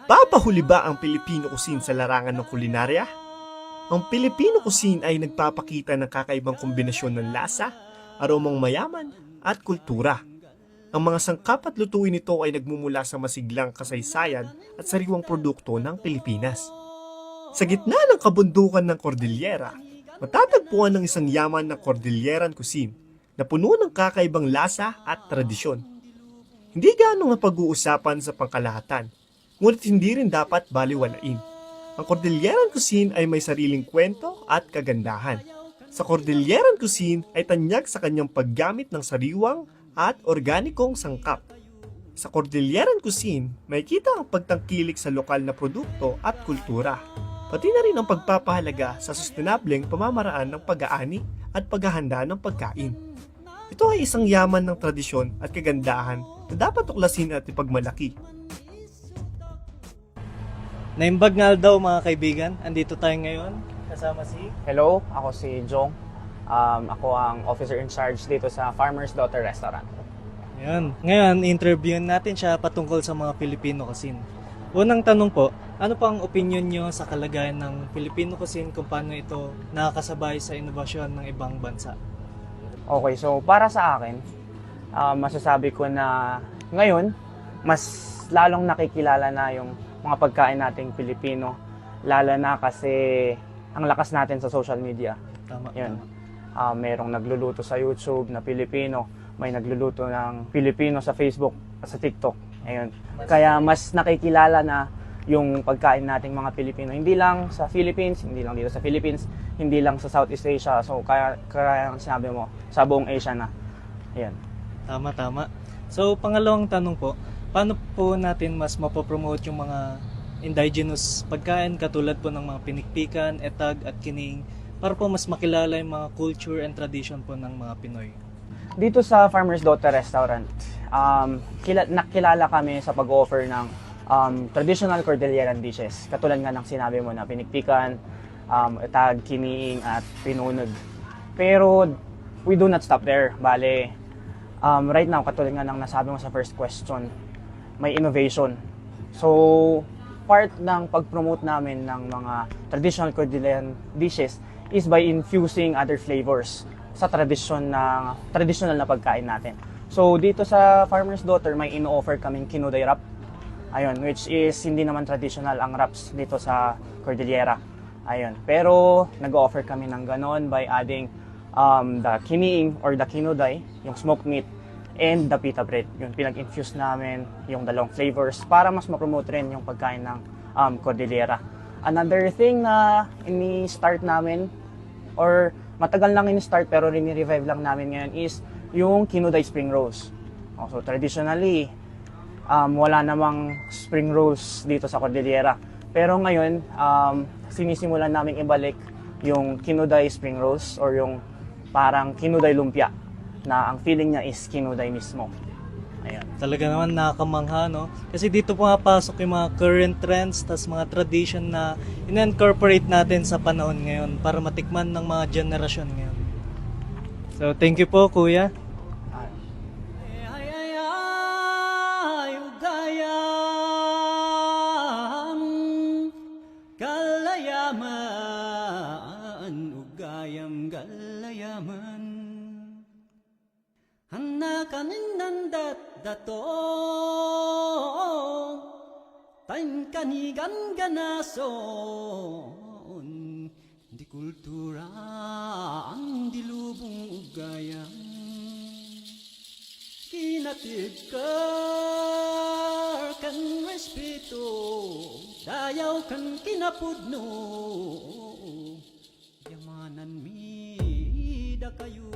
Nagpapahuli ba ang Filipino cuisine sa larangan ng kulinarya? Ang Filipino cuisine ay nagpapakita ng kakaibang kombinasyon ng lasa, aromang mayaman, at kultura. Ang mga sangkap at lutuin nito ay nagmumula sa masiglang kasaysayan at sariwang produkto ng Pilipinas. Sa gitna ng kabundukan ng Cordillera, matatagpuan ng isang yaman na Cordilleran cuisine na puno ng kakaibang lasa at tradisyon. Hindi gaano nga pag-uusapan sa pangkalahatan, ngunit hindi rin dapat baliwalain. Ang Cordilleran cuisine ay may sariling kwento at kagandahan. Sa Cordilleran cuisine ay tanyag sa kanyang paggamit ng sariwang at organikong sangkap. Sa Cordilleran cuisine, makikita ang pagtangkilik sa lokal na produkto at kultura, pati na rin ang pagpapahalaga sa sustainableng pamamaraan ng pag-aani at paghahanda ng pagkain. Ito ay isang yaman ng tradisyon at kagandahan na dapat tuklasin at ipagmalaki. Naimbag nga daw mga kaibigan, andito tayo ngayon kasama si... Hello, ako si Jong. Ako ang officer in charge dito sa Farmer's Daughter Restaurant. Ayan. Ngayon, interviewin natin siya patungkol sa mga Filipino cuisine. Unang tanong po, ano po ang opinion nyo sa kalagayan ng Filipino cuisine kung paano ito nakakasabay sa inobasyon ng ibang bansa? Okay, so para sa akin, masasabi ko na ngayon, mas lalong nakikilala na yung mga pagkain nating Pilipino, lalo na kasi ang lakas natin sa social media. Tama. Yun. Merong nagluluto sa YouTube na Pilipino, may nagluluto ng Pilipino sa Facebook, sa TikTok. Ayun. Kaya mas nakikilala na yung pagkain nating mga Pilipino. Hindi lang sa Philippines, hindi lang dito sa Philippines, hindi lang sa Southeast Asia. So kaya ang sinabi mo, sa buong Asia na. Ayun. Tama. So, pangalawang tanong po, paano po natin mas mapopromote yung mga indigenous pagkain katulad po ng mga pinikpikan, etag at kining para po mas makilala yung mga culture and tradition po ng mga Pinoy? Dito sa Farmer's Daughter Restaurant, nakilala kami sa pag-offer ng traditional Cordilleran dishes. Katulad nga ng sinabi mo na pinikpikan, etag, kiniing at pinunod. Pero we do not stop there. Bale, right now, katulad nga ng nasabi mo sa first question, may innovation. So, part ng pag-promote namin ng mga traditional Cordilleran dishes is by infusing other flavors sa traditional na pagkain natin. So, dito sa Farmer's Daughter, may ino-offer kaming kinuday wrap. Ayun, which is hindi naman traditional ang wraps dito sa Cordillera. Ayun, pero nag-offer kami ng ganon by adding the kiniing or the kinuday, yung smoked meat, and the pita bread. Yung pinag-infuse namin yung dalawang flavors para mas ma-promote rin yung pagkain ng Cordillera. Another thing na ini-start namin, or matagal lang ini-start pero rini-revive lang namin ngayon, is yung kinuday spring rolls. So traditionally, wala namang spring rolls dito sa Cordillera. Pero ngayon, sinisimulan namin ibalik yung kinuday spring rolls or yung parang kinuday lumpia na ang feeling niya is kinuday mismo. Ayan. Talaga naman nakakamangha, no? Kasi dito pumapasok yung mga current trends, tas mga tradition na in-incorporate natin sa panahon ngayon para matikman ng mga generasyon ngayon. So, thank you po, Kuya. Galayaman Hanakan nandat dato Tan kanigan ganason Di kultura ang dilubong ugayam Kinatidkar kan respeto Dayaw kan kinapudno Yamanan mi da kayo